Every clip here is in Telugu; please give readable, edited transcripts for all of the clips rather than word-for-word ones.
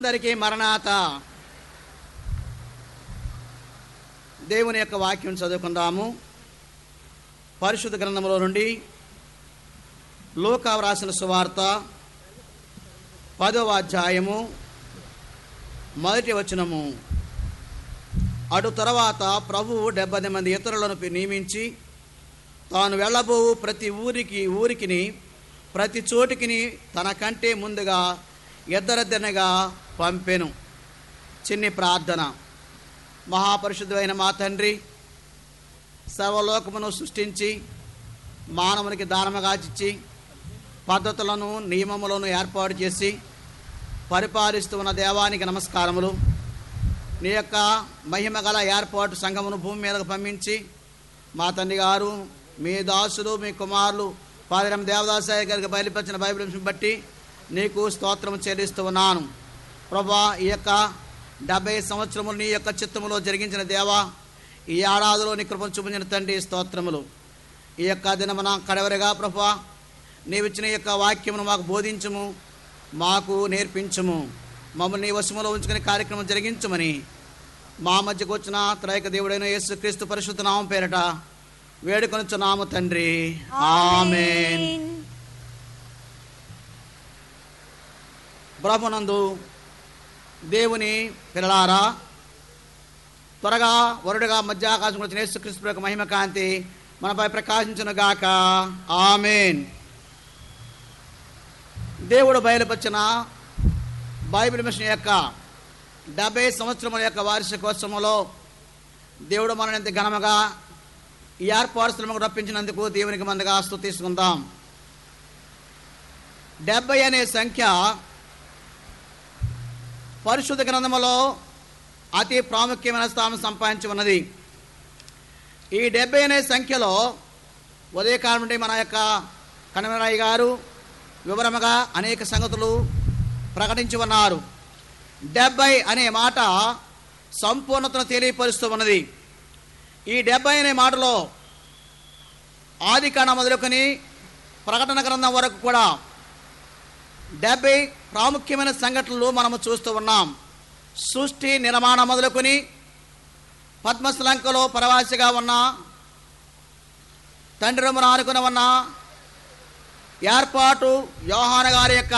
అందరికీ మరణాత. దేవుని యొక్క వాక్యం చదువుకుందాము. పరిశుద్ధ గ్రంథంలో నుండి లూకా వ్రాసిన సువార్త 10వ అధ్యాయము 1వ వచనము. అటు తర్వాత ప్రభువు 70 మంది ఇతరులను నియమించి తాను వెళ్ళబోవు ప్రతి ఊరికిని ప్రతి చోటికిని తనకంటే ముందుగా ఇద్దరిద్దరినిగా పంపెను. చిన్ని ప్రార్థన. మహాపరిశుద్ధమైన మా తండ్రి, సర్వలోకమును సృష్టించి మానవునికి దానముగా ఇచ్చి పద్ధతులను నియమములను ఏర్పాటు చేసి పరిపాలిస్తూ ఉన్న దేవానికి నమస్కారములు. నీ యొక్క మహిమ గల ఏర్పాటు సంఘమును భూమి మీదకు పంపించి మా తండ్రి గారు, మీ దాసులు, మీ కుమారులు పాదరం దేవదాసాయ గారికి బయలుపరిచిన బైబిల్ బట్టి నీకు స్తోత్రం చెల్లిస్తూ ఉన్నాను. ప్రభా, ఈ యొక్క 70 సంవత్సరములు నీ యొక్క చిత్తములో జరిగించిన దేవా, ఈ ఏడాదిలో నీ కృపను చూపించిన తండ్రి స్తోత్రములు. ఈ యొక్క దినమున కడవరిగా ప్రభా, నీవిచ్చిన యొక్క వాక్యమును మాకు బోధించుము, మాకు నేర్పించుము, మమ్మల్ని నీ వశములో ఉంచుకునే కార్యక్రమం జరిగించమని మా మధ్యకు వచ్చిన త్రైక దేవుడైన యేసుక్రీస్తు పరిశుద్ధ నామం పేరట వేడుకొనుచున్నాము తండ్రి, ఆమేన్. ప్రభునందు దేవుని పిల్లలారా, త్వరగా వరుడుగా మధ్యాకాశం వచ్చిన యేసుక్రీస్తు యొక్క మహిమ కాంతి మనపై ప్రకాశించును గాక, ఆమేన్. దేవుడు బయలుపరిచిన బైబిల్ మిషన్ యొక్క 70 సంవత్సరముల యొక్క వార్షికోత్సవంలో దేవుడు మనల్ని ఎంత ఘనముగా ఈ ఏర్పాటు రప్పించినందుకు దేవునికి మందుగా స్తుతిస్తుందాం. 70 అనే సంఖ్య పరిశుద్ధ గ్రంథములో అతి ప్రాముఖ్యమైన స్థానం సంపాదించి ఉన్నది. ఈ 70 అనే సంఖ్యలో ఉదయకాలం నుండి మన యొక్క కనమరాయి గారు వివరముగా అనేక సంగతులు ప్రకటించి ఉన్నారు. 70 అనే మాట సంపూర్ణతను తెలియపరుస్తూ ఉన్నది. ఈ 70 అనే మాటలో ఆదికాండం మొదలుకొని ప్రకటన గ్రంథం వరకు కూడా 70 ప్రాముఖ్యమైన సంఘటనలు మనము చూస్తూ ఉన్నాం. సృష్టి నిర్మాణం మొదలుకొని పద్మశ్లంకలో పరవాసిగా ఉన్న తండ్రి రొమ్మున ఆనుకుని ఉన్న ఏర్పాటు యోహాను గారి యొక్క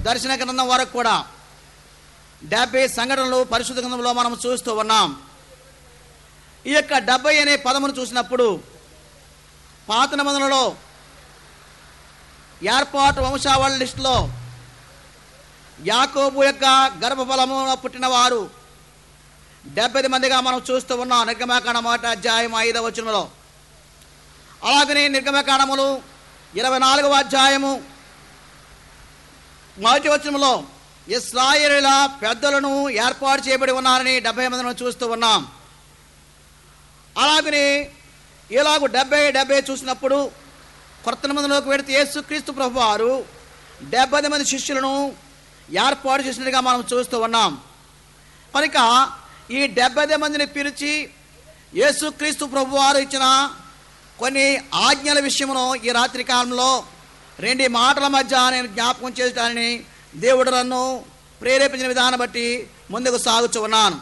దర్శన గ్రంథం వరకు కూడా 70 సంఘటనలు పరిశుద్ధ గ్రంథంలో మనం చూస్తూ ఉన్నాం. ఈ యొక్క 70 అనే పదమును చూసినప్పుడు పాత నిబంధనలో ఏర్పాటు వంశావళి లిస్టులో యాకోబు యొక్క గర్భఫలములో పుట్టిన వారు 70 మందిగా మనం చూస్తూ ఉన్నాం. నిర్గమకాండం 1వ అధ్యాయం 5వ వచనంలో. అలాగనే నిర్గమకాండములు 24వ అధ్యాయము 1వ వచనంలో ఇశ్రాయేలీయుల పెద్దలను ఏర్పాటు చేయబడి ఉన్నారని 70 మందిని చూస్తూ ఉన్నాం. అలాగనే ఇలాగ 70 చూసినప్పుడు కొత్త నిబంధనలోకి వెళితే యేసుక్రీస్తు ప్రభు వారు 70 మంది శిష్యులను ఏర్పాటు చేసినట్టుగా మనం చూస్తూ ఉన్నాం. కనుక ఈ 70 మందిని పిలిచి యేసుక్రీస్తు ప్రభు వారు ఇచ్చిన కొన్ని ఆజ్ఞల విషయంలో ఈ రాత్రి కాలంలో 2 మాటల మధ్య నేను జ్ఞాపకం చేయడాన్ని దేవుడు నన్ను ప్రేరేపించిన విధానం బట్టి ముందుకు సాగుతూ ఉన్నాను.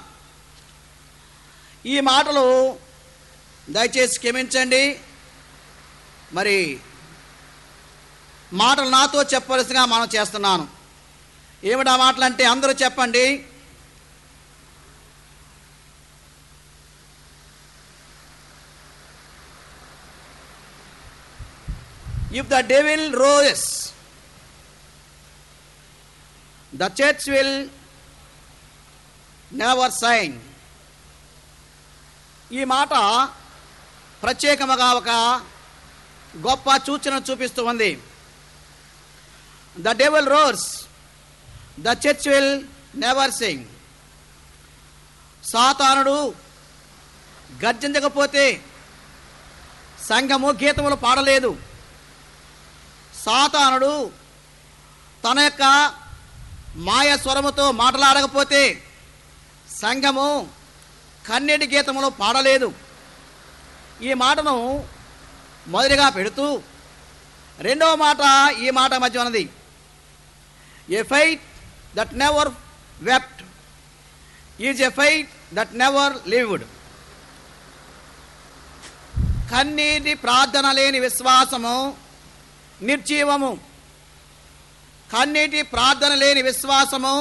ఈ మాటలు దయచేసి క్షమించండి. మరి మాటలు నాతో చెప్పవలసిగా మనం చేస్తున్నాను. ఏమిటా మాటలు అంటే అందరూ చెప్పండి. If the devil rose, the church will never shine. ఈ మాట ప్రత్యేకముగా ఒక గొప్ప సూచన చూపిస్తూ ఉంది. The devil rose, the church will never sing. సాతానుడు గర్జించకపోతే సంఘము గీతములు పాడలేదు. సాతానుడు తన యొక్క మాయ స్వరముతో మాట్లాడకపోతే సంఘము కన్నీటి గీతములు పాడలేదు. ఈ మాటను మొదటిగా పెడుతూ రెండవ మాట ఈ మాట మధ్య ఉన్నది. A faith that never wept is a fate that never lived. కన్నీటి ప్రార్థన లేని విశ్వాసము నిర్జీవము. కన్నీటి ప్రార్థన లేని విశ్వాసము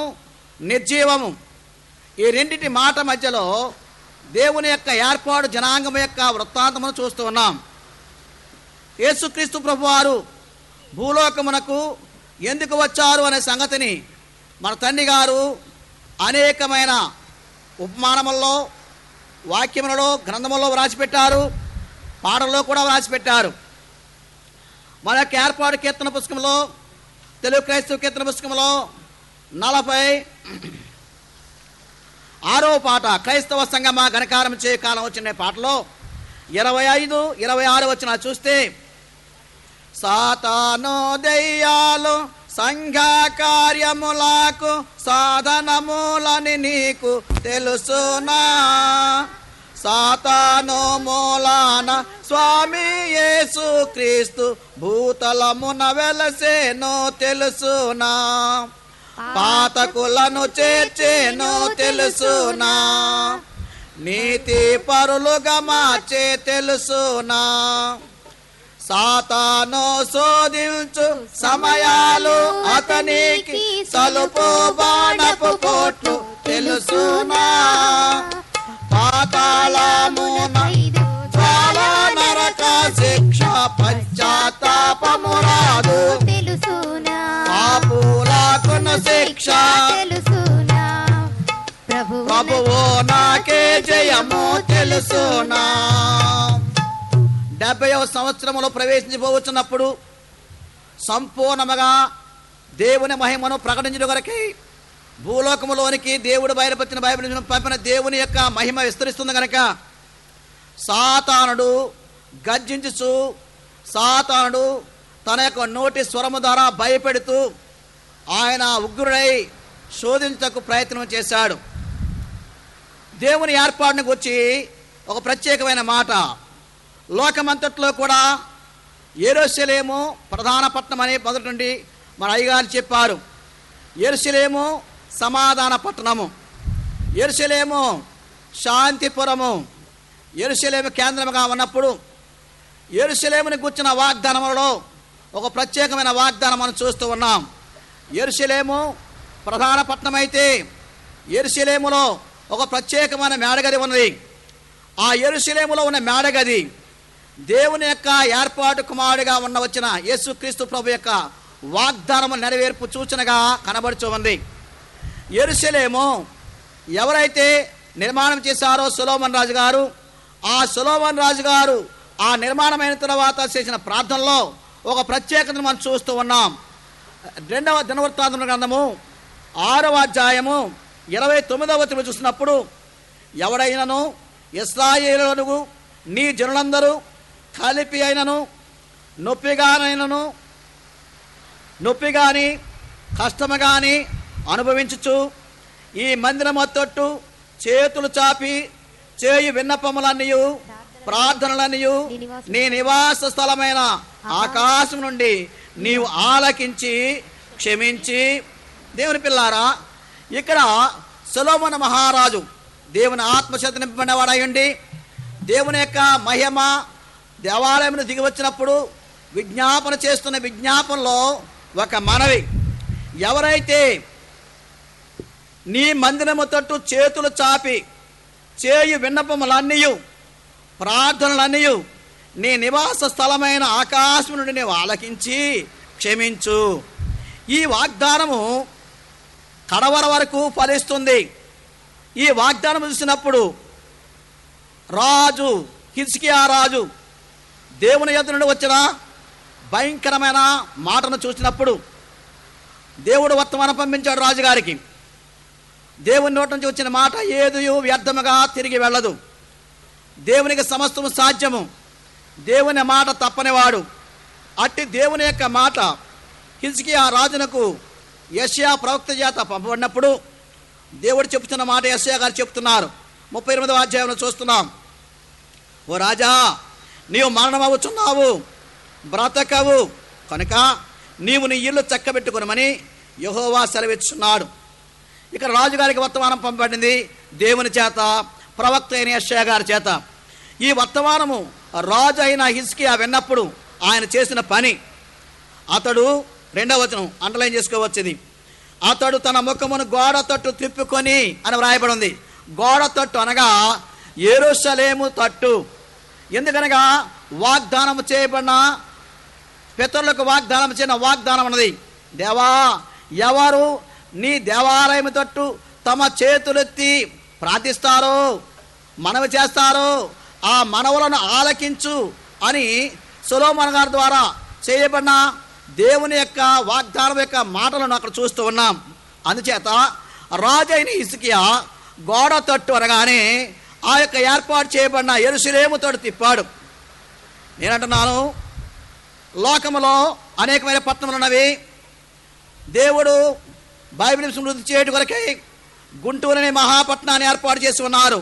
నిర్జీవము. ఈ రెండింటి మాట మధ్యలో దేవుని యొక్క ఏర్పాటు జనాంగం యొక్క వృత్తాంతమును చూస్తూ ఉన్నాం. యేసుక్రీస్తు ప్రభువారు భూలోకమునకు ఎందుకు వచ్చారు అనే సంగతిని మన తండ్రి గారు అనేకమైన ఉపమానముల్లో, వాక్యములలో, గ్రంథములలో వ్రాసిపెట్టారు, పాటల్లో కూడా వ్రాసిపెట్టారు. మన యొక్క ఏర్పాటు కీర్తన పుస్తకంలో, తెలుగు క్రైస్తవ కీర్తన పుస్తకంలో 46వ పాట, క్రైస్తవ సంగమ ఘనకారం చే కాలం వచ్చిన పాటలో 25, 26 వచ్చిన చూస్తే, సాతాను దెయ్యాలు సంఘ కార్యములకు సాధనములని నీకు తెలుసునా, సాతాను మూలాన స్వామి యేసు క్రీస్తు భూతలమున వెలసేనో తెలుసునా, పాతకులను చేర్చేనో తెలుసునా, నీతి పరులుగా మార్చే తెలుసునా, సాతాను శోధించు సమయాలు అతనికి సలుపు బాణపు పోట్లు తెలుసునా, పాతాళమున చాలా నరక శిక్ష పశ్చాత్తాపము రాదు పాపులకును శిక్ష ప్రభువు నాకే జయము తెలుసునా. 70వ సంవత్సరములో ప్రవేశించబోతున్నప్పుడు సంపూర్ణముగా దేవుని మహిమను ప్రకటించడం కొరకై భూలోకములోనికి దేవుడు బయలుపరిచిన బైబిల్ పంపిన దేవుని యొక్క మహిమ విస్తరిస్తుంది కనుక సాతానుడు గర్జించుచు, సాతానుడు తన యొక్క నోటి స్వరము ద్వారా భయపెడుతూ ఆయన ఉగ్రుడై శోధించకు ప్రయత్నం చేశాడు. దేవుని ఏర్పాటుని గురించి ఒక ప్రత్యేకమైన మాట, లోకమంతట్లో కూడా యెరూషలేము ప్రధాన పట్టణం అనే మొదటి నుండి మన అయ్యగారు చెప్పారు. యెరూషలేము సమాధాన పట్టణము, యెరూషలేము శాంతిపురము, యెరూషలేము కేంద్రముగా ఉన్నప్పుడు యెరూషలేముని గుర్చిన వాగ్దానములలో ఒక ప్రత్యేకమైన వాగ్దానం మనం చూస్తూ ఉన్నాం. యెరూషలేము ప్రధాన పట్టణం అయితే యెరూషలేములో ఒక ప్రత్యేకమైన మేడగది ఉన్నది. ఆ యెరూషలేములో ఉన్న మేడగది దేవుని యొక్క ఏర్పాటు కుమారుడిగా వచ్చిన యేసుక్రీస్తు ప్రభు యొక్క వాగ్దానము నెరవేర్పు సూచనగా కనబడుచు ఉంది. యెరూషలేము ఎవరైతే నిర్మాణం చేశారో సొలొమోను రాజు గారు, ఆ సొలొమోను రాజు గారు ఆ నిర్మాణమైన తర్వాత చేసిన ప్రార్థనలో ఒక ప్రత్యేకతను మనం చూస్తూ ఉన్నాం. 2వ దినవృత్తాంతముల గ్రంథము 6వ అధ్యాయము 29వ వచనం చూసినప్పుడు, ఎవడైనను ఇశ్రాయేలును నీ జనులందరూ కలిపి అయినను నొప్పి గాని కష్టము గాని అనుభవించుచు ఈ మందిరము తొట్టు చేతులు చాపి చేయు విన్నపములన్నయు ప్రార్థనలన్నయు నీ నివాస స్థలమైన ఆకాశం నుండి నీవు ఆలకించి క్షమించి. దేవుని పిల్లారా, ఇక్కడ సొలొమోను మహారాజు దేవుని ఆత్మచేత నింపబడినవాడయుండి దేవుని యొక్క మహిమ దేవాలయమును దిగి వచ్చినప్పుడు విజ్ఞాపన చేస్తున్న విజ్ఞాపనలో ఒక మనవి, ఎవరైతే నీ మందిరము తట్టు చేతులు చాపి చేయు విన్నపములన్నయు ప్రార్థనలన్నయు నీ నివాస స్థలమైన ఆకాశం నుండి నీవు ఆలకించి క్షమించు. ఈ వాగ్దానము కడవర వరకు ఫలిస్తుంది. ఈ వాగ్దానం చూసినప్పుడు రాజు హిజ్కియా రాజు దేవుని యొద్ద నుండి వచ్చిన భయంకరమైన మాటను చూసినప్పుడు దేవుడు వర్తమానం పంపించాడు రాజుగారికి. దేవుని నోటి నుంచి వచ్చిన మాట ఏది వ్యర్థముగా తిరిగి వెళ్ళదు. దేవునికి సమస్తము సాధ్యము. దేవుని మాట తప్పనివాడు. అట్టి దేవుని యొక్క మాట హిజ్కియా రాజునకు యెషయా ప్రవక్త చేత పంపబడినప్పుడు దేవుడు చెప్తున్న మాట యెషయా గారు చెప్తున్నారు. 38వ అధ్యాయంలో చూస్తున్నాం. ఓ రాజా, నీవు మరణమవుచున్నావు, బ్రతకవు కనుక నీవు నీ ఇల్లు చక్కబెట్టుకునమని యెహోవా సెలవిచ్చున్నాడు. ఇక్కడ రాజుగారికి వర్తమానం పంపబడింది దేవుని చేత, ప్రవక్త అయిన యెషయా గారి చేత. ఈ వర్తమానము రాజు అయిన హిజ్కియా విన్నప్పుడు ఆయన చేసిన పని, అతడు 2వ వచనం అండర్లైన్ చేసుకోవచ్చుది, అతడు తన ముఖమును గోడ తట్టు తిప్పుకొని అని వ్రాయబడి ఉంది. గోడ తట్టు అనగా యెరూషలేము తట్టు. ఎందుకనగా వాగ్దానం చేయబడిన, పితరులకు వాగ్దానం చేయన వాగ్దానం అన్నది, దేవా ఎవరు నీ దేవాలయం తట్టు తమ చేతులెత్తి ప్రార్థిస్తారో, మనవి చేస్తారో ఆ మనవులను ఆలకించు అని సొలొమోను గారి ద్వారా చేయబడిన దేవుని యొక్క వాగ్దానం యొక్క మాటలను అక్కడ చూస్తూ ఉన్నాం. అందుచేత రాజు అయిన హిజ్కియా గోడ తట్టు అనగానే ఆ యొక్క ఏర్పాటు చేయబడిన యెరూషలేము తట్టు తిప్పాడు. నేనంటున్నాను, లోకములో అనేకమైన పట్టణములు ఉన్నవి. దేవుడు బైబిల్ వృద్ధి చేయడం కొరకై గుంటూరు అనే మహాపట్నాన్ని ఏర్పాటు చేసి ఉన్నారు.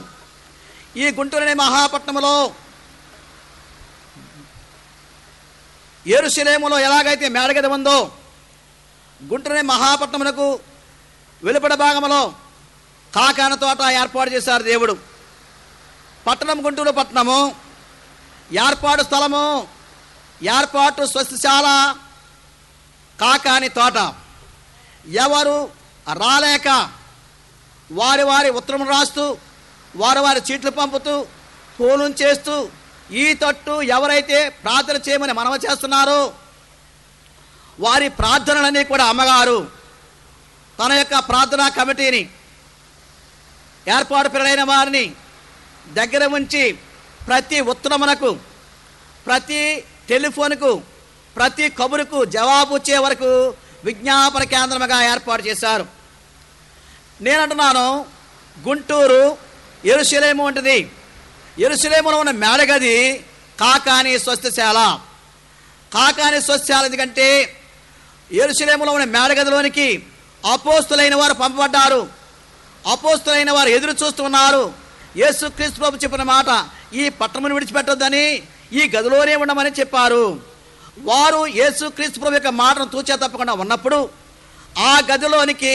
ఈ గుంటూరు అనే మహాపట్నంలో యెరూషలేములో ఎలాగైతే మేడగది ఉందో, గుంటూరు అనే మహాపట్నమునకు వెలుపడ భాగంలో కాకాన తోట ఏర్పాటు చేశారు దేవుడు. పట్టణం గుంటూరు పట్టణము, ఏర్పాటు స్థలము, ఏర్పాటు స్వస్థశాల కాకాని తోట. ఎవరు రాలేక వారి వారి ఉత్తరం రాస్తూ, వారి వారి చీట్లు పంపుతూ, ఫోన్ చేస్తూ, ఈ తట్టు ఎవరైతే ప్రార్థన చేయమని మనవి చేస్తున్నారో వారి ప్రార్థనలన్నీ కూడా అమ్మగారు తన యొక్క ప్రార్థనా కమిటీని, ఏర్పాటు పిల్లలైన వారిని దగ్గర ఉంచి ప్రతి ఉత్తరమునకు, ప్రతి టెలిఫోన్కు, ప్రతి కబురుకు జవాబు వచ్చే వరకు విజ్ఞాపన కేంద్రముగా ఏర్పాటు చేశారు. నేనంటున్నాను, గుంటూరు యెరూషలేము ఉంటుంది. యెరూషలేములో ఉన్న మేడగది కాకాని స్వస్థశాల. కాకాని స్వస్థశాల ఎందుకంటే యెరూషలేములో ఉన్న మేడగదిలోనికి అపోస్తులైన వారు పంపబడ్డారు. అపోస్తులైన వారు ఎదురు చూస్తున్నారు. యేసుక్రీస్తు ప్రభు చెప్పిన మాట, ఈ పట్టణమును విడిచిపెట్టొద్దని, ఈ గదిలోనే ఉండమని చెప్పారు. వారు యేసుక్రీస్తు ప్రభు యొక్క మాటను తూచా తప్పకుండా ఉన్నప్పుడు ఆ గదిలోనికి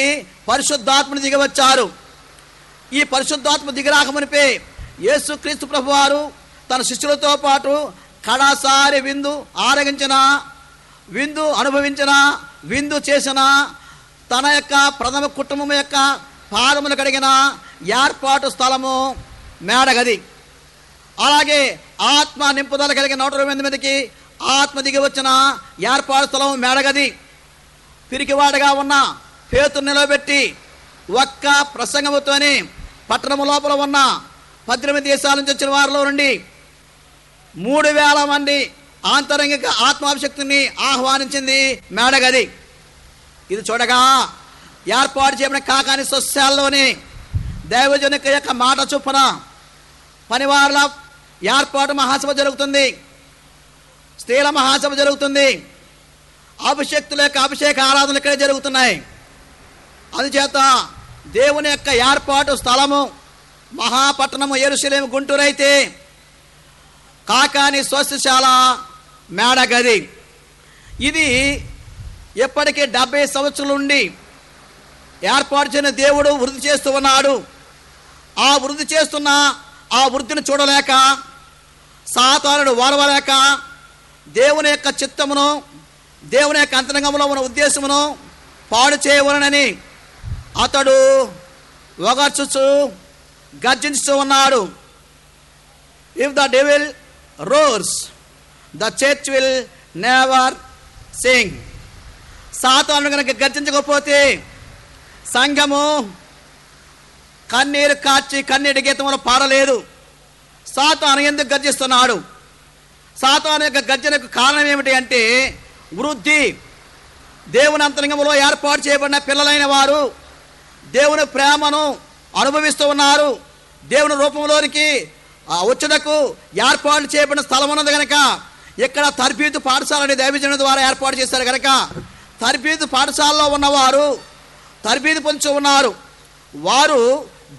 పరిశుద్ధాత్మను దిగవచ్చారు. ఈ పరిశుద్ధాత్మ దిగిరాకమునిపే యేసుక్రీస్తు ప్రభు వారు తన శిష్యులతో పాటు కడాసారి విందు ఆరగించిన, విందు అనుభవించిన, విందు చేసిన, తన యొక్క ప్రథమ కుటుంబం యొక్క పాదములు కడిగిన ఏర్పాటు స్థలము మేడగది. అలాగే ఆత్మ నింపుదల కలిగిన 120 మందికి ఆత్మ దిగి వచ్చిన ఏర్పాటు స్థలం మేడగది. పిరికివాడగా ఉన్న పేతురు నిలబెట్టి ఒక్క ప్రసంగముతోనే పట్టణము లోపల ఉన్న 18 దేశాల నుంచి వచ్చిన వారిలో నుండి 3000 మంది ఆంతరంగిక ఆత్మాభిషక్తిని ఆహ్వానించింది మేడగది. ఇది చూడగా ఏర్పాటు చేయబడిన కాకాని స్వస్థశాలలోని దైవజనుక యొక్క మాట చొప్పున పనివారుల ఏర్పాటు మహాసభ జరుగుతుంది, స్త్రీల మహాసభ జరుగుతుంది, అభిషక్తుల యొక్క అభిషేక ఆరాధనలు ఇక్కడే జరుగుతున్నాయి. అందుచేత దేవుని యొక్క ఏర్పాటు స్థలము మహాపట్టణము యెరూషలేము గుంటూరు అయితే కాకాని స్వస్థశాల మేడగది. ఇది ఎప్పటికీ 70 సంవత్సరాల నుండి ఏర్పాటు చేసిన దేవుడు వృద్ధి చేస్తూ ఉన్నాడు. ఆ వృద్ధి చేస్తున్న ఆ వృద్ధిని చూడలేక, సాతానుడు ఓర్వలేక, దేవుని యొక్క చిత్తమును, దేవుని యొక్క అంతరంగంలో ఉన్న ఉద్దేశమును పాడు చేయవలనని అతడు ఒగర్చుచు గర్జించుతూ ఉన్నాడు. If the devil roars the church will never Singh. సాతాను కనుక గర్జించకపోతే సంఘము కన్నీరు కార్చి కన్నీటి గీతములు పాడలేదు. సాతాను ఎందుకు గర్జిస్తున్నాడు? సాతాను యొక్క గర్జనకు కారణం ఏమిటి అంటే వృద్ధి. దేవుని అంతరంగంలో ఏర్పాటు చేయబడిన పిల్లలైన వారు దేవుని ప్రేమను అనుభవిస్తూ ఉన్నారు. దేవుని రూపంలోనికి వచ్చుటకు ఏర్పాటు చేయబడిన స్థలం ఉన్నది కనుక ఇక్కడ తర్బీదు పాఠశాలని దైవజనుల ద్వారా ఏర్పాటు చేశారు కనుక తర్బీదు పాఠశాలలో ఉన్నవారు తర్బీదు పొందుతూ ఉన్నారు. వారు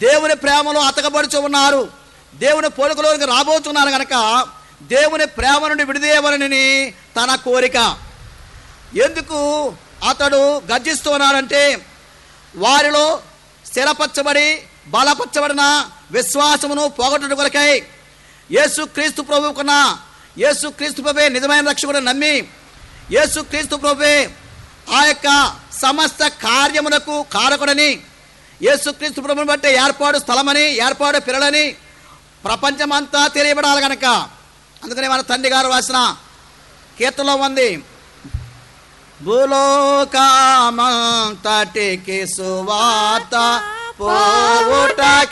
దేవుని ప్రేమలో అతకబడుచు ఉన్నారు. దేవుని పోలికలోకి రాబోతున్నారు కనుక దేవుని ప్రేమ నుండి విడిదేయవలనని తన కోరిక. ఎందుకు అతడు గర్జిస్తూ ఉన్నాడంటే వారిలో స్థిరపరచబడి బలపరచబడిన విశ్వాసమును పోగొట్టుట కొరకై యేసుక్రీస్తు ప్రభువుకున్న యేసుక్రీస్తు ప్రభువే నిజమైన రక్షకుడు నమ్మి యేసుక్రీస్తు ప్రభువే ఆ యొక్క సమస్త కార్యములకు కారకుడని యేసుక్రీస్తు ప్రభువుని బట్టి ఏర్పాటు స్థలమని ఏర్పాటు పిల్లలని ప్రపంచమంతా తెలియబడాలి కనుక అందుకని మన తండ్రి గారు రాసిన కీర్తనలో ఉంది, భూలోకమంతటికి సువార్త పోవుటకేండియా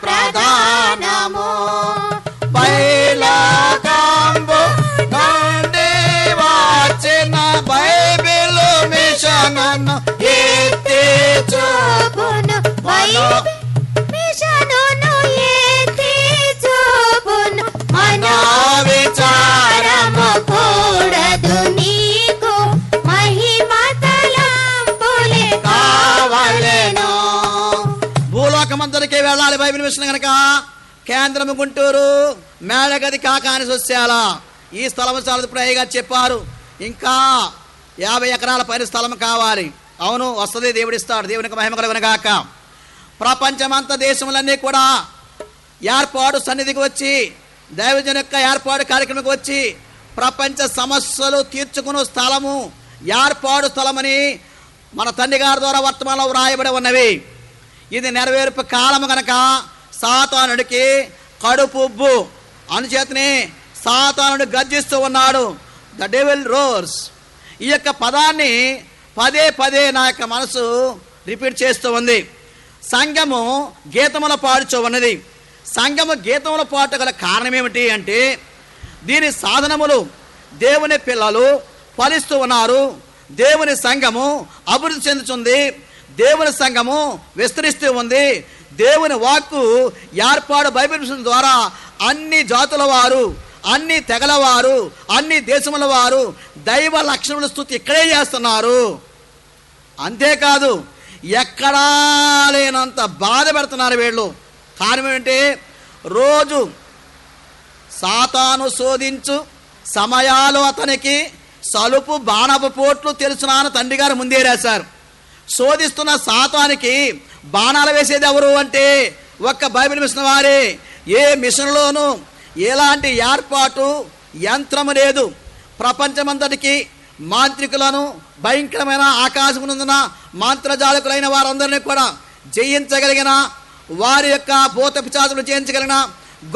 ప్రధానము, పైలోకంబు నుండి వచ్చిన బైబిల్ మిషనును ఎత్తి చూపును, మిషనును ఎత్తి చూపును, మన విచారము కూడదు నీకు, మహిమ తలంపులే కావలెను. భూలోకమంతటికి వెళ్ళాలి బైబిల్ మిషన్ కనుక కేంద్రము గుంటూరు, మేడగది కాకాని సొస్యాల. ఈ స్థలము చాలా ప్రయ్యగా చెప్పారు, ఇంకా 50 ఎకరాల పైన స్థలం కావాలి. అవును, వస్తుంది, దేవుడిస్తాడు, దేవునికి మహిమ కలుగునుగాక. ప్రపంచమంతా దేశములన్నీ కూడా ఏర్పాటు సన్నిధికి వచ్చి దైవజన యొక్క ఏర్పాటు కార్యక్రమంకి వచ్చి ప్రపంచ సమస్యలు తీర్చుకున్న స్థలము ఏర్పాటు స్థలమని మన తండ్రి గారి ద్వారా వర్తమానంలో వ్రాయబడి ఉన్నవి. ఇది నెరవేర్పు కాలము కనుక సాతానుడికి కడుపుబ్బు, అనుచేతనే సాతానుడు గర్జిస్తూ ఉన్నాడు. The devil roars. ఈ యొక్క పదాన్ని పదే పదే నా యొక్క మనసు రిపీట్ చేస్తూ ఉంది. సంఘము గీతముల పాడుచూ ఉన్నది. సంఘము గీతముల పాట గల కారణం ఏమిటి అంటే, దీని సాధనములు దేవుని పిల్లలు ఫలిస్తూ ఉన్నారు, దేవుని సంఘము అభివృద్ధి చెందుతుంది, దేవుని సంఘము విస్తరిస్తూ ఉంది, దేవుని వాక్కు ఏర్పాటు బైబిల్ ద్వారా అన్ని జాతుల వారు, అన్ని తెగల వారు, అన్ని దేశముల వారు దైవ లక్షణముల స్తుతి ఇక్కడే చేస్తున్నారు. అంతేకాదు ఎక్కడా లేనంత బాధ పెడుతున్నారు వీళ్ళు. కారణం ఏంటంటే, రోజు సాతాను శోధించు సమయాలు అతనికి సలుపు బాణపు పోట్లు తెలుసునాను తండ్రి గారు ముందే రాశారు. శోధిస్తున్న సాతానికి బాణాలు వేసేది ఎవరు అంటే ఒక్క బైబిల్ మిషన్ వారే. ఏ మిషన్లోనూ ఎలాంటి ఏర్పాటు యంత్రము లేదు. ప్రపంచమంతటికి మాంత్రికులను, భయంకరమైన ఆకాశమునందున మంత్రజాలకులైన వారందరినీ కూడా జయించగలిగిన, వారి యొక్క భూత పిశాచులను జయించగలిగిన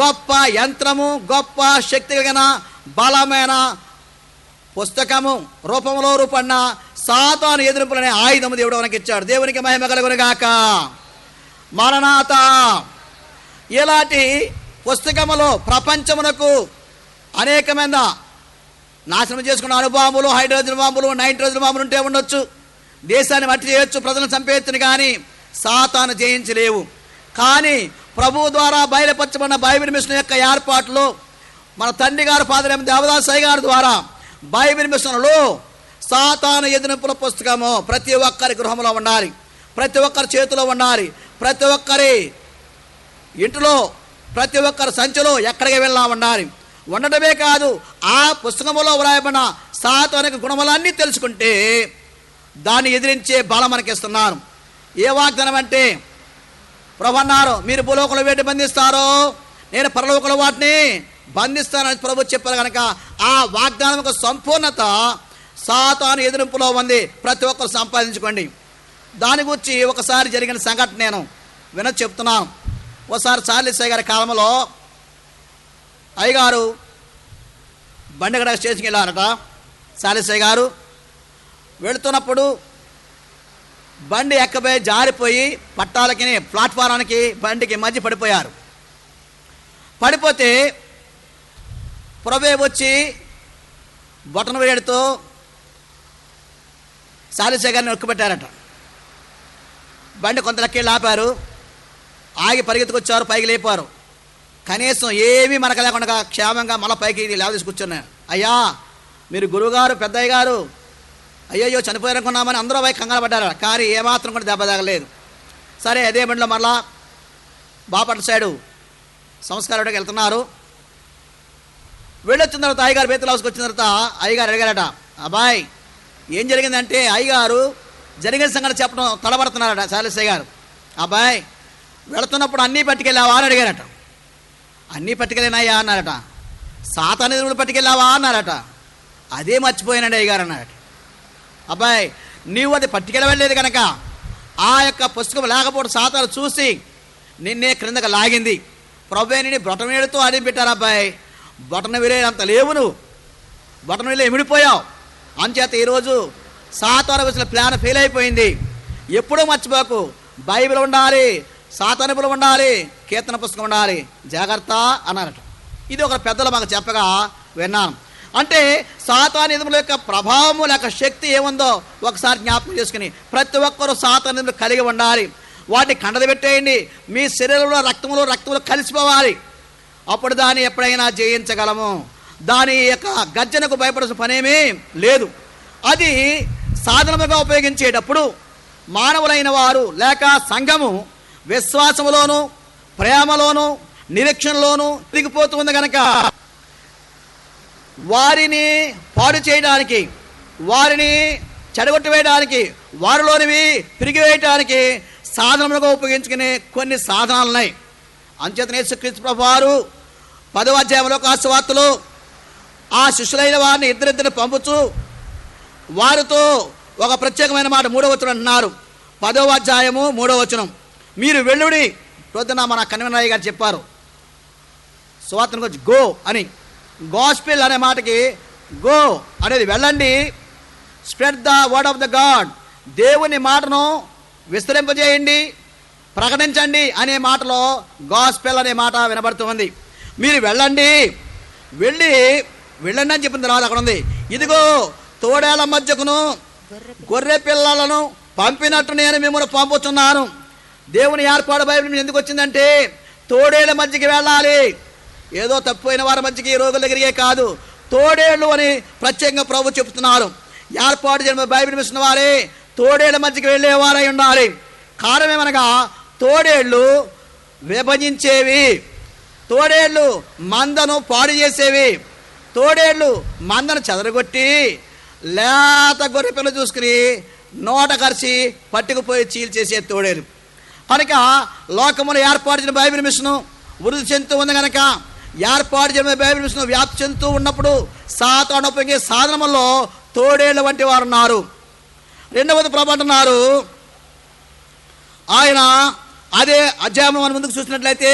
గొప్ప యంత్రము, గొప్ప శక్తి కలిగిన బలమైన పుస్తకము రూపంలో రూపన్న సాతాను ఎదురింపులనే ఆయుధము దేవుడు మనకి ఇచ్చాడు. దేవునికి మహిమ కలుగునుగాక. మరణాత. ఇలాంటి పుస్తకములో ప్రపంచమునకు అనేకమైన నాశనం చేసుకున్న అణుబాంబులు, హైడ్రోజన్ బాంబులు, నైట్రోజన్ బాంబులు ఉంటే ఉండొచ్చు, దేశాన్ని మట్టి చేయొచ్చు, ప్రజలను చంపేయచ్చును, కానీ సాతాను జయించలేవు. కానీ ప్రభువు ద్వారా బయలుపరచబడిన బైబిల్ మిషన్ యొక్క ఏర్పాటులో మన తండ్రి గారు ఫాదర్ దేవదాస్ అయ్య గారి ద్వారా బైబిల్ మిషన్లో సాతాను ఎదిరింపుల పుస్తకము ప్రతి ఒక్కరి గృహంలో ఉండాలి, ప్రతి ఒక్కరి చేతిలో ఉండాలి, ప్రతి ఒక్కరి ఇంటిలో, ప్రతి ఒక్కరి సంచిలో ఎక్కడికి వెళ్ళా ఉండాలి. ఉండటమే కాదు, ఆ పుస్తకంలో వ్రాయబడిన సాతానిక గుణములన్నీ తెలుసుకుంటే దాన్ని ఎదిరించే బలం మనకిస్తున్నాను. ఏ వాగ్దానం అంటే, ప్రభు అన్నారు, మీరు భూలోకంలో వేటి బంధిస్తారో నేను పరలోకంలో వాటిని బంధిస్తానని ప్రభు చెప్పారు కనుక ఆ వాగ్దానం యొక్క సంపూర్ణత సాతాను ఎదిరింపులో ఉంది. ప్రతి ఒక్కరు సంపాదించుకోండి. దాని గురించి ఒకసారి జరిగిన సంఘటన నేను చెప్తున్నాను. ఒకసారి చార్లెస్ అయ్య గారి కాలంలో అయ్యగారు బండిగడ స్టేషన్కి వెళ్ళారట. చార్లెస్ అయ్య గారు వెళుతున్నప్పుడు బండి ఎక్కబోయి జారిపోయి పట్టాలకి, ప్లాట్ఫారానికి, బండికి మధ్య పడిపోయారు. పడిపోతే ప్రభే వచ్చి బొటన వేడితో చార్లెస్ గారిని నొక్కిపెట్టారట. బండి కొంత లెక్కెళ్ళి ఆపారు, ఆగి పరిగెత్తుకొచ్చారు, పైకి లేపారు. కనీసం ఏమీ మనకు లేకుండా క్షేమంగా మళ్ళీ పైకి లేవదీసి కూర్చున్నారు. అయ్యా మీరు గురువుగారు, పెద్దయ్య గారు, అయ్యయ్యో చనిపోయారనుకున్నామని అందరూ పైకి కంగారు పడ్డారు. కానీ ఏమాత్రం కూడా దెబ్బ తగలేదు. సరే, అదే బండిలో మళ్ళా బాపట్ల సైడు సంస్కారానికి వెళ్తున్నారు. వెళ్ళొచ్చిన తర్వాత అయ్యగారు బేతల హౌస్కి వచ్చిన తర్వాత అయ్యగారు అడిగారట, అబ్బాయి ఏం జరిగిందంటే, అయ్యగారు జరిగిన సంగతి చెప్పడం తడబడుతున్నారట శాలిసయ్య గారు. అబ్బాయి వెళుతున్నప్పుడు అన్నీ పట్టుకెళ్ళావా అని అడిగారట. అన్నీ పట్టుకెళ్ళినాయా అన్నారట. సాతానిధులు పట్టుకెళ్ళావా అన్నారట. అదే మర్చిపోయానండి అయ్యగారు అన్నారట. అబ్బాయి నీవు అది పట్టుకెళ్ళలేదు కనుక ఆ యొక్క పుస్తకం లేకపోవడం సాతాను చూసి నిన్నే క్రిందకు లాగింది. ప్రభువే నిన్ను బొటనవేలుతో అడిగి పెట్టారు. అబ్బాయి బొటన వేలేంత లేవు, నువ్వు బొటన వేలు ఎమిడిపోయావు. అంచేత ఈరోజు సాతాను వచ్చిన ప్లాన్ ఫెయిల్ అయిపోయింది. ఎప్పుడూ మర్చిపోకు, బైబిల్ ఉండాలి, సాతానులు ఉండాలి, కీర్తన పుస్తకం ఉండాలి, జాగ్రత్త అన్నారట. ఇది ఒక పెద్దలు మాకు చెప్పగా విన్నాను. అంటే సాతానిజముల యొక్క ప్రభావము లేక శక్తి ఏముందో ఒకసారి జ్ఞాపకం చేసుకుని ప్రతి ఒక్కరూ సాతానిజములు కలిగి ఉండాలి. వాటిని కండలు పెట్టేయండి. మీ శరీరంలో రక్తములు కలిసిపోవాలి. అప్పుడు దాన్ని ఎప్పుడైనా జయించగలము. దాని యొక్క గర్జనకు భయపడాల్సిన పనేమీ లేదు. అది సాధనముగా ఉపయోగించేటప్పుడు మానవులైన వారు లేక సంఘము విశ్వాసములోను ప్రేమలోను నిరీక్షణలోను దిగిపోతుంది కనుక వారిని పాడు చేయడానికి, వారిని చెడగొట్టు వేయడానికి, వారిలోనివి పిరిగివేయడానికి సాధనములుగా ఉపయోగించుకునే కొన్ని సాధనాలు ఉన్నాయి. అంచేతనే యేసుక్రీస్తు ప్రభువారు 10వ అధ్యాయంలో సువార్తలో ఆ శిష్యులైన వారిని ఇద్దరిద్దరిని పంపుచూ వారితో ఒక ప్రత్యేకమైన మాట 3వ వచనం అంటున్నారు. 10వ అధ్యాయము 3వ వచనం, మీరు వెళ్ళుడి. ప్రొద్దున మన కన్వీనర్ గారు చెప్పారు సువార్తను గురించి గో అని. గాస్పెల్ అనే మాటకి గో అనేది వెళ్ళండి, spread the word of the God, దేవుని మాటను విస్తరింపజేయండి, ప్రకటించండి అనే మాటలో గాస్పెల్ అనే మాట వినబడుతుంది. మీరు వెళ్ళండి అని చెప్పిన తర్వాత అక్కడ ఉంది, ఇదిగో తోడేళ్ల మధ్యకును గొర్రె పిల్లలను పంపినట్టు నేను మిమ్మల్ని పంపుతున్నాను. దేవుని ఏర్పాటు బైబిల్ ఎందుకు వచ్చిందంటే తోడేళ్ల మధ్యకి వెళ్ళాలి. ఏదో తప్పిపోయిన వారి మధ్యకి రోగుల దగ్గరికే కాదు, తోడేళ్ళు అని ప్రత్యేకంగా ప్రభు చెప్తున్నారు. ఏర్పాటు చేయడం బైబిల్ మిషన్ వారే తోడేళ్ల మధ్యకి వెళ్ళేవారై ఉండాలి. కారణం ఏమనగా తోడేళ్ళు విభజించేవి, తోడేళ్ళు మందను పాడు చేసేవి, తోడేళ్ళు మందను చెదరగొట్టి లేత గొర్రె పిల్ల చూసుకుని నోట కరిచి పట్టుకుపోయి చీల్చేసే తోడేలు. కనుక లోకమును ఏర్పాటు చేసిన బైబిల్ మిషను వృద్ధి చెందుతూ ఉంది కనుక ఏర్పాటు చేయడం బైబిల్ మిషన్ వ్యాప్తి చెందుతూ ఉన్నప్పుడు సాతాను ఉపయోగించే సాధనముల్లో తోడేళ్ల వంటి వారు ఉన్నారు. రెండవది ప్రభు అంటున్నారు, ఆయన అదే అధ్యాయంలో మనం ముందుకు చూసినట్లయితే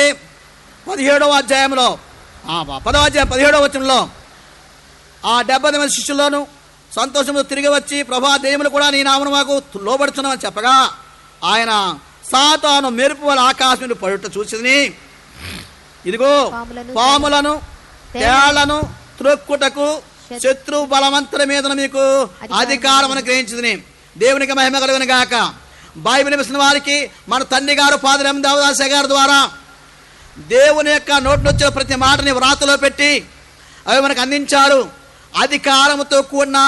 17వ అధ్యాయంలో 10వ అధ్యాయం 17వ వచనంలో ఆ 70 మంది శిష్యుల్లోనూ సంతోషంతో తిరిగి వచ్చి ప్రభా దేవులు కూడా నీ నామను మాకు లోబడుతున్నామని చెప్పగా ఆయన సాతాను మెరుపు వల్ల ఆకాశం నుండి పడుట చూసింది, ఇదిగో పాములను తేళ్లను త్రొక్కుటకు శత్రు బలవంతుల మీద మీకు అధికారం గ్రహించింది. దేవునికి మహిమ కలుగును గాక. బైబిల్ మిషన్ వారికి మన తండ్రి గారు ఫాదర్ ఎం దేవదాస గారి ద్వారా దేవుని యొక్క నోటి వచ్చిన ప్రతి మాటని వ్రాతలో పెట్టి అవి మనకు అందించారు. అధికారముతో కూడిన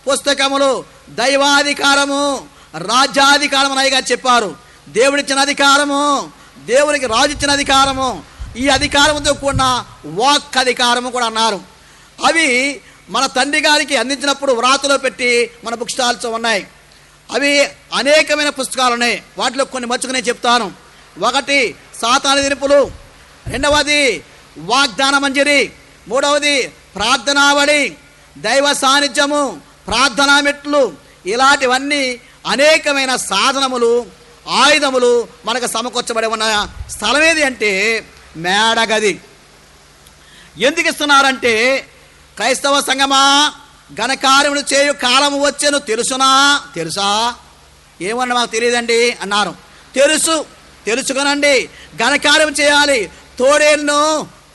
పుస్తకములు, దైవాధికారము, రాజ్యాధికారము అయ్యగా చెప్పారు. దేవుడిచ్చిన అధికారము, దేవునికి రాజు ఇచ్చిన అధికారము, ఈ అధికారంతో కూడిన వాక్ అధికారము కూడా అన్నారు. అవి మన తండ్రి గారికి అందించినప్పుడు వ్రాతలో పెట్టి మన బుక్ స్టాల్స్ ఉన్నాయి. అవి అనేకమైన పుస్తకాలు ఉన్నాయి. వాటిలో కొన్ని మచ్చుకునే చెప్తాను. ఒకటి సాతాను దినుపులు, రెండవది వాగ్దాన మంజరి, మూడవది ప్రార్థనావళి, దైవ సాన్నిధ్యము, ప్రార్థనా మెట్లు, ఇలాంటివన్నీ అనేకమైన సాధనములు, ఆయుధములు మనకు సమకూర్చబడి ఉన్న స్థలం ఏది అంటే మేడగది. ఎందుకు ఇస్తున్నారంటే క్రైస్తవ సంఘమా ఘనకార్యములు చేయు కాలము వచ్చేను తెలుసా? ఏమన్నా మాకు తెలియదండి అన్నారు. తెలుసుకొనండి, ఘనకార్యం చేయాలి, తోడేళ్ళను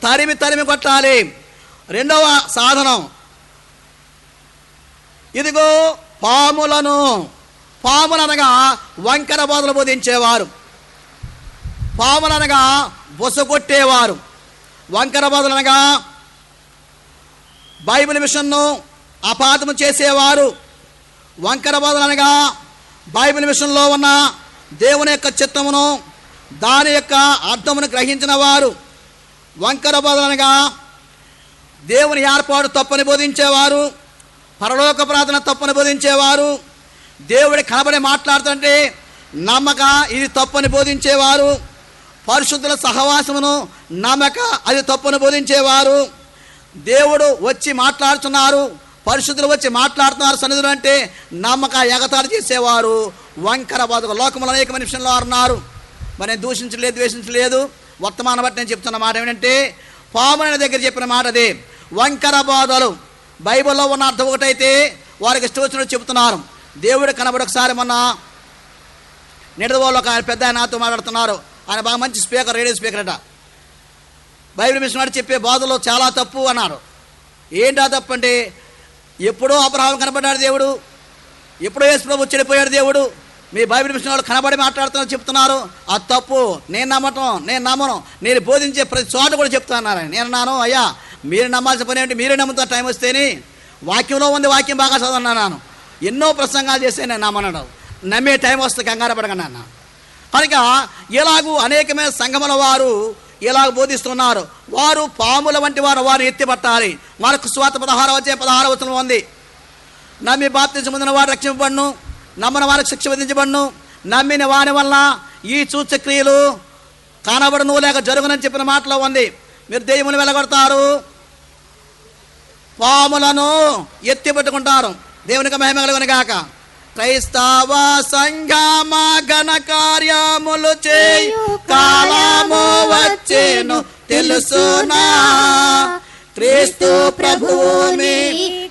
తరిమి కొట్టాలి. రెండవ సాధనం ఇదిగో పాములను అనగా వంకర బోధలు బోధించేవారు, పాములనగా బొసగొట్టేవారు, వంకర బోధలు అనగా బైబిల్ మిషన్ను అపాతము చేసేవారు, వంకర బోధలు అనగా బైబిల్ మిషన్లో ఉన్న దేవుని యొక్క చిత్తమును దాని యొక్క అర్థమును గ్రహించిన వారు, వంకర బోధలు అనగా దేవుని ఏర్పాటు తప్పని బోధించేవారు, పరలోక ప్రార్థన తప్పని బోధించేవారు, దేవుడి కనబడి మాట్లాడుతుంటే నమ్మక ఇది తప్పని బోధించేవారు, పరిశుద్ధుల సహవాసమును నమ్మక అది తప్పని బోధించేవారు, దేవుడు వచ్చి మాట్లాడుతున్నారు, పరిశుద్ధులు వచ్చి మాట్లాడుతున్నారు సన్నిధులు అంటే నమ్మక ఎగతాళి చేసేవారు, వంకర బాధకు లోకంలో అనేక మంది విషయంలో అన్నారు. మరి నేను దూషించలేదు, ద్వేషించలేదు. వర్తమానం బట్టి నేను చెప్తున్న మాట ఏమిటంటే, పాముల దగ్గర చెప్పిన మాట అదే. వంకర బాధలు బైబిల్లో ఉన్న అర్థం ఒకటైతే వారికి ఇష్టం వచ్చినట్టు చెబుతున్నారు. దేవుడు కనబడి ఒకసారి మొన్న నిడదవోళ్ళు ఒక పెద్ద ఆయన నాతో మాట్లాడుతున్నారు. ఆయన బాగా మంచి స్పీకర్, రేడియో స్పీకర్ అట. బైబిల్ మిషన్ చెప్పే బాధలు చాలా తప్పు అన్నారు. ఏంటా తప్పు అంటే, ఎప్పుడో అబ్రహాం కనబడ్డాడు దేవుడు, ఎప్పుడో యేసు ప్రభు చెడిపోయాడు దేవుడు, మీ బైబిల్ మిషన్ వాళ్ళు కనబడి మాట్లాడుతున్నారు చెప్తున్నారు. అది తప్పు, నేను నమ్మను, నేను బోధించే ప్రతి చోట కూడా చెప్తున్నారు. నేను అన్నాను, అయ్యా మీరు నమ్మాల్సిన పని ఏంటి, మీరే నమ్ముతారు టైం వస్తేని. వాక్యంలో ఉంది, వాక్యం బాగా చదవన్నాను. ఎన్నో ప్రసంగాలు చేస్తే నేను నమ్మనడు, నమ్మే టైం వస్తే కంగారు పడగన్నా. కనుక ఇలాగూ అనేకమైన సంఘముల వారు ఇలాగ బోధిస్తున్నారు. వారు పాముల వంటి వారు ఎత్తిపట్టాలి. మార్కు సువార్త 16 ఉంది. నమ్మి బాప్తిసం పొందిన వారు రక్షింపబడును, నమ్మని వారికి శిక్ష విధించబడును, నమ్మిన వాని వల్ల ఈ సూచక్రియలు కనబడును లేక జరుగునని చెప్పిన మాటలో ఉంది. మీరు దెయ్యమును వెలగొడతారు, పాములను ఎత్తి పట్టుకుంటారు. దేవునికి మహిమ కలుగును గాక. క్రైస్తవ సంఘమ ఘన కార్యములు చేయు కాలము వచ్చెను తెలుసునా, క్రీస్తు ప్రభువుని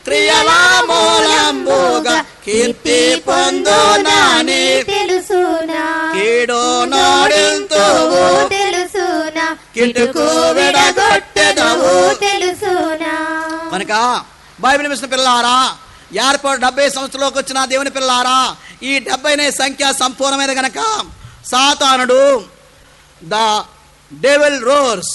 క్రియల మూలంబుగా కీర్తి పొందునని తెలుసునా, కీడు నోడింతువు తెలుసునా, కిటుకు విడగొట్టెదవు తెలుసునా. కనుక బైబిల్ మిషన్ పిల్లారా, ఏర్పాటు 70 సంవత్సరంలోకి వచ్చిన దేవుని పిల్లారా, ఈ 70 సంఖ్య సంపూర్ణమైన గనక సాతానుడు ద డెవిల్ రోర్స్